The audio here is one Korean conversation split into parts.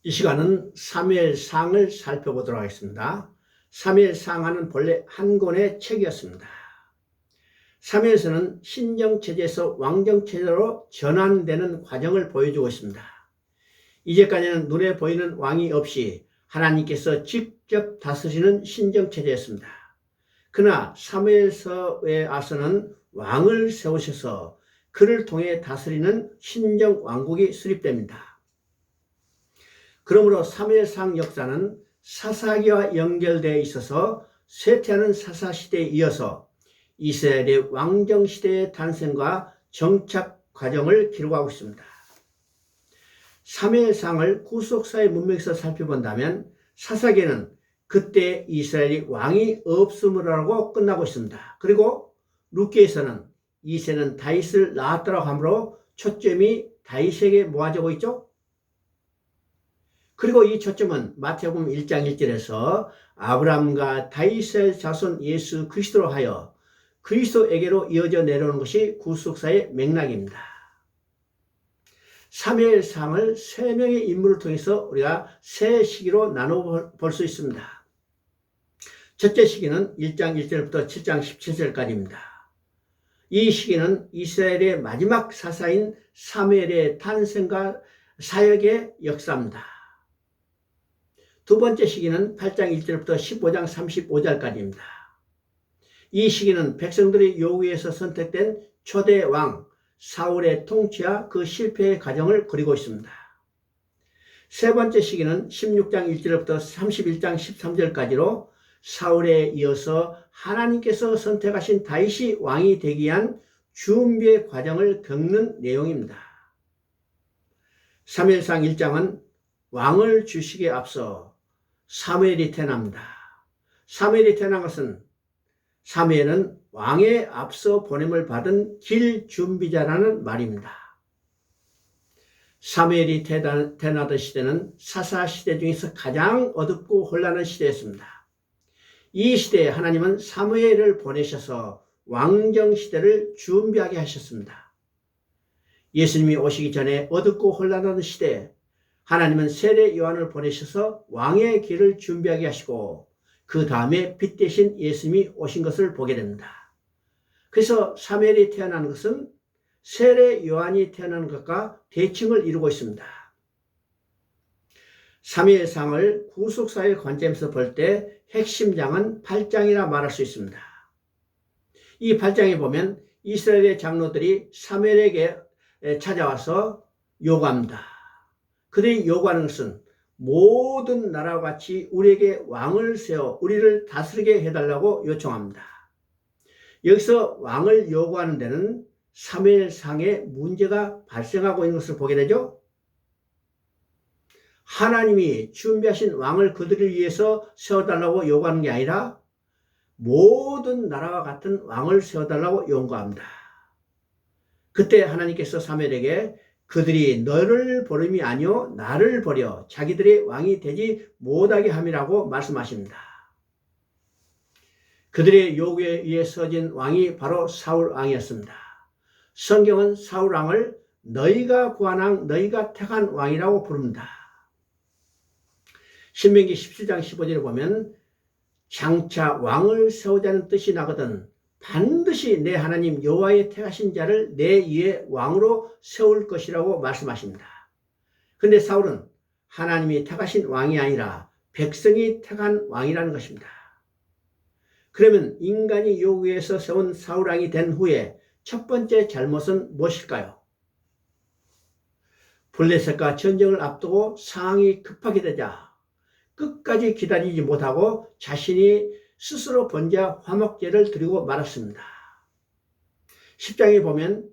이 시간은 사무엘상을 살펴보도록 하겠습니다. 사무엘상은 본래 한 권의 책이었습니다. 사무엘서는 신정체제에서 왕정체제로 전환되는 과정을 보여주고 있습니다. 이제까지는 눈에 보이는 왕이 없이 하나님께서 직접 다스리는 신정체제였습니다. 그러나 사무엘서에 와서는 왕을 세우셔서 그를 통해 다스리는 신정왕국이 수립됩니다. 그러므로 사무엘상 역사는 사사기와 연결되어 있어서 쇠퇴하는 사사시대에 이어서 이스라엘의 왕정시대의 탄생과 정착 과정을 기록하고 있습니다. 사무엘상을 구속사의 문맥에서 살펴본다면 사사기는 그때 이스라엘이 왕이 없음으로라고 끝나고 있습니다. 그리고 룻기에서는 이새는 다윗을 낳았다고 하므로 초점이 다윗에게 모아지고 있죠. 그리고 이 초점은 마태복음 1장 1절에서 아브라함과 다윗의 자손 예수 그리스도로 하여 그리스도에게로 이어져 내려오는 것이 구속사의 맥락입니다. 사무엘상을 3명의 인물을 통해서 우리가 세 시기로 나눠볼 수 있습니다. 첫째 시기는 1장 1절부터 7장 17절까지입니다. 이 시기는 이스라엘의 마지막 사사인 사무엘의 탄생과 사역의 역사입니다. 두 번째 시기는 8장 1절부터 15장 35절까지입니다. 이 시기는 백성들의 요구에서 선택된 초대 왕 사울의 통치와 그 실패의 과정을 그리고 있습니다. 세 번째 시기는 16장 1절부터 31장 13절까지로 사울에 이어서 하나님께서 선택하신 다윗이 왕이 되기 위한 준비의 과정을 겪는 내용입니다. 사무엘상 1장은 왕을 주시기에 앞서 사무엘이 태어납니다. 사무엘이 태어난 것은 사무엘은 왕에 앞서 보냄을 받은 길 준비자라는 말입니다. 사무엘이 태어나던 시대는 사사시대 중에서 가장 어둡고 혼란한 시대였습니다. 이 시대에 하나님은 사무엘을 보내셔서 왕정시대를 준비하게 하셨습니다. 예수님이 오시기 전에 어둡고 혼란한 시대에 하나님은 세례 요한을 보내셔서 왕의 길을 준비하게 하시고 그 다음에 빛 대신 예수님이 오신 것을 보게 됩니다. 그래서 사무엘이 태어나는 것은 세례 요한이 태어나는 것과 대칭을 이루고 있습니다. 사무엘상을 구속사의 관점에서 볼 때 핵심장은 8장이라 말할 수 있습니다. 이 8장에 보면 이스라엘의 장로들이 사무엘에게 찾아와서 요구합니다. 그들이 요구하는 것은 모든 나라와 같이 우리에게 왕을 세워 우리를 다스리게 해달라고 요청합니다. 여기서 왕을 요구하는 데는 사무엘상에 문제가 발생하고 있는 것을 보게 되죠. 하나님이 준비하신 왕을 그들을 위해서 세워달라고 요구하는 게 아니라 모든 나라와 같은 왕을 세워달라고 요구합니다. 그때 하나님께서 사무엘에게 그들이 너를 버림이 아니요 나를 버려 자기들의 왕이 되지 못하게 함이라고 말씀하십니다. 그들의 요구에 의해 서진 왕이 바로 사울 왕이었습니다. 성경은 사울 왕을 너희가 구한 왕, 너희가 택한 왕이라고 부릅니다. 신명기 17장 15절에 보면 장차 왕을 세우자는 뜻이 나거든 반드시 내 하나님 여호와의 택하신 자를 내 위에 왕으로 세울 것이라고 말씀하십니다. 그런데 사울은 하나님이 택하신 왕이 아니라 백성이 택한 왕이라는 것입니다. 그러면 인간이 요구해서 세운 사울 왕이 된 후에 첫 번째 잘못은 무엇일까요? 블레셋과 전쟁을 앞두고 상황이 급하게 되자 끝까지 기다리지 못하고 자신이 스스로 번제와 화목제를 드리고 말았습니다. 10장에 보면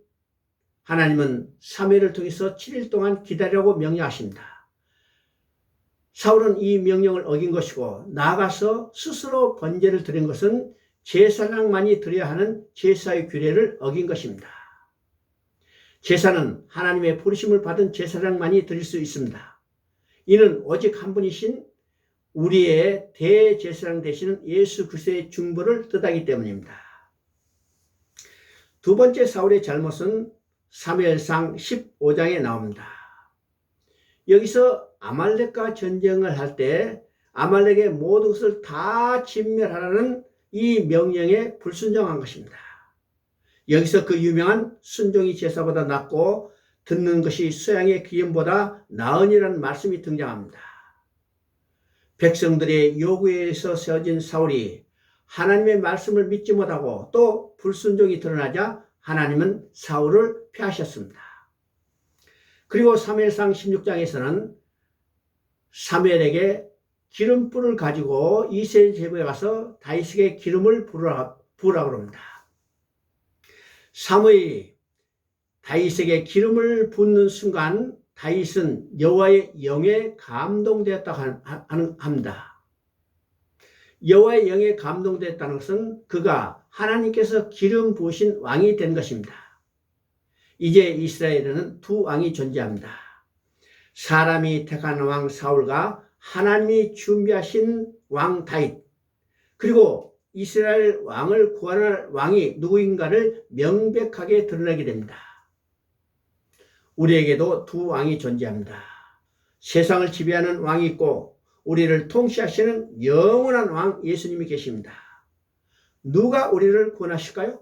하나님은 사무엘을 통해서 7일 동안 기다리라고 명령하십니다. 사울은 이 명령을 어긴 것이고 나아가서 스스로 번제를 드린 것은 제사장만이 드려야 하는 제사의 규례를 어긴 것입니다. 제사는 하나님의 부르심을 받은 제사장만이 드릴 수 있습니다. 이는 오직 한 분이신 우리의 대제사장 되시는 예수 그리스도의 중보를 뜻하기 때문입니다. 두 번째 사울의 잘못은 사무엘상 15장에 나옵니다. 여기서 아말렉과 전쟁을 할 때 아말렉의 모든 것을 다 진멸하라는 이 명령에 불순종한 것입니다. 여기서 그 유명한 순종이 제사보다 낫고 듣는 것이 수양의 기름보다 나으니라는 말씀이 등장합니다. 백성들의 요구에 의해서 세워진 사울이 하나님의 말씀을 믿지 못하고 또 불순종이 드러나자 하나님은 사울을 패하셨습니다. 그리고 사무엘상 16장에서는 사무엘에게 기름불을 가지고 이스라엘 제부에 가서 다윗에게 기름을 부으라고 합니다. 사무엘이 다윗에게 기름을 붓는 순간 다윗은 여호와의 영에 감동되었다고 합니다. 여호와의 영에 감동되었다는 것은 그가 하나님께서 기름 부으신 왕이 된 것입니다. 이제 이스라엘에는 두 왕이 존재합니다. 사람이 택한 왕 사울과 하나님이 준비하신 왕 다윗, 그리고 이스라엘 왕을 구원할 왕이 누구인가를 명백하게 드러내게 됩니다. 우리에게도 두 왕이 존재합니다. 세상을 지배하는 왕이 있고 우리를 통치하시는 영원한 왕 예수님이 계십니다. 누가 우리를 구원하실까요?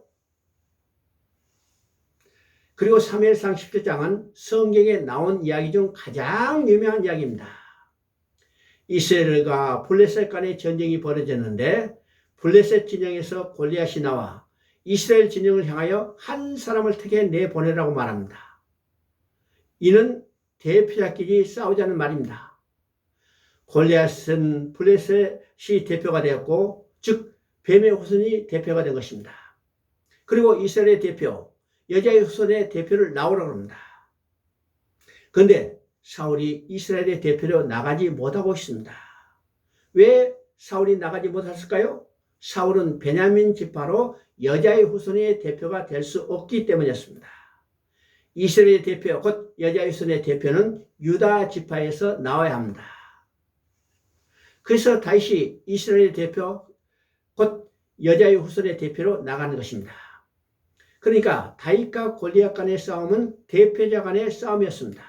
그리고 사무엘상 17장은 성경에 나온 이야기 중 가장 유명한 이야기입니다. 이스라엘과 블레셋 간의 전쟁이 벌어졌는데 블레셋 진영에서 골리앗이 나와 이스라엘 진영을 향하여 한 사람을 택해 내보내라고 말합니다. 이는 대표자끼리 싸우자는 말입니다. 골리앗은 블레셋이 대표가 되었고, 즉 뱀의 후손이 대표가 된 것입니다. 그리고 이스라엘의 대표, 여자의 후손의 대표를 나오라고 합니다. 그런데 사울이 이스라엘의 대표로 나가지 못하고 있습니다. 왜 사울이 나가지 못했을까요? 사울은 베냐민 지파로 여자의 후손의 대표가 될 수 없기 때문이었습니다. 이스라엘의 대표, 곧 여자의 후손의 대표는 유다 지파에서 나와야 합니다. 그래서 다윗이 이스라엘의 대표, 곧 여자의 후손의 대표로 나가는 것입니다. 그러니까 다윗과 골리앗 간의 싸움은 대표자 간의 싸움이었습니다.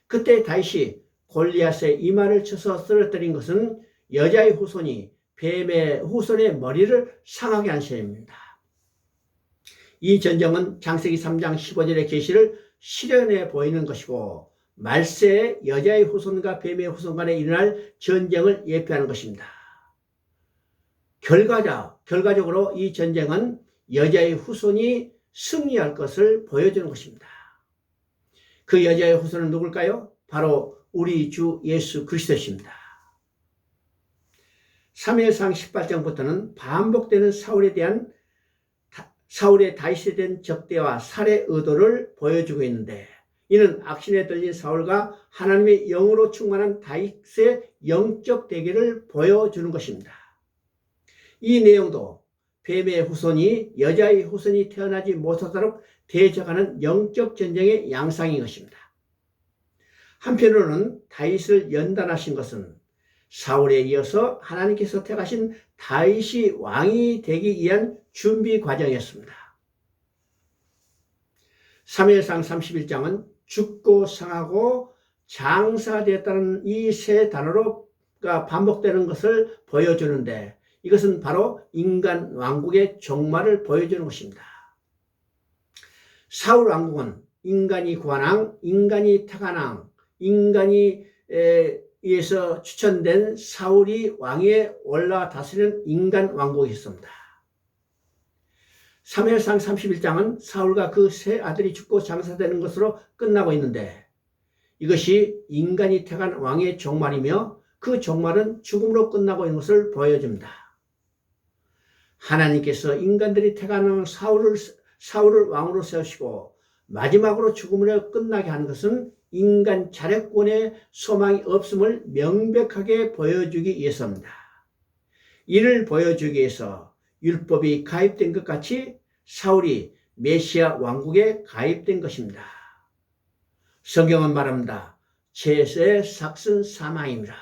그때 다윗이 골리앗의 이마를 쳐서 쓰러뜨린 것은 여자의 후손이 뱀의 후손의 머리를 상하게 한 셈입니다. 이 전쟁은 창세기 3장 15절의 계시를 실현해 보이는 것이고 말세의 여자의 후손과 뱀의 후손 간에 일어날 전쟁을 예표하는 것입니다. 결과적으로 이 전쟁은 여자의 후손이 승리할 것을 보여주는 것입니다. 그 여자의 후손은 누굴까요? 바로 우리 주 예수 그리스도십니다. 사무엘상 18장부터는 반복되는 사울의 다윗에 대한 적대와 살해 의도를 보여주고 있는데, 이는 악신에 들린 사울과 하나님의 영으로 충만한 다윗의 영적 대결을 보여주는 것입니다. 이 내용도 뱀의 후손이 여자의 후손이 태어나지 못하도록 대적하는 영적 전쟁의 양상인 것입니다. 한편으로는 다윗을 연단하신 것은 사울에 이어서 하나님께서 택하신 다윗이 왕이 되기 위한 준비 과정이었습니다. 사무엘상 31장은 죽고 상하고 장사되었다는 이 세 단어가 반복되는 것을 보여주는데, 이것은 바로 인간 왕국의 종말을 보여주는 것입니다. 사울 왕국은 인간이 구한 왕, 인간이 택한 왕, 인간이 의해서 추천된 사울이 왕위에 올라 다스리는 인간 왕국이었습니다. 사무엘상 31장은 사울과 그 세 아들이 죽고 장사되는 것으로 끝나고 있는데, 이것이 인간이 택한 왕의 종말이며 그 종말은 죽음으로 끝나고 있는 것을 보여줍니다. 하나님께서 인간들이 택한 왕 사울을 왕으로 세우시고 마지막으로 죽음으로 끝나게 하는 것은 인간 자력권의 소망이 없음을 명백하게 보여주기 위해서입니다. 이를 보여주기 위해서 율법이 가입된 것 같이 사울이 메시아 왕국에 가입된 것입니다. 성경은 말합니다. 죄의 삭슨 사망입니다.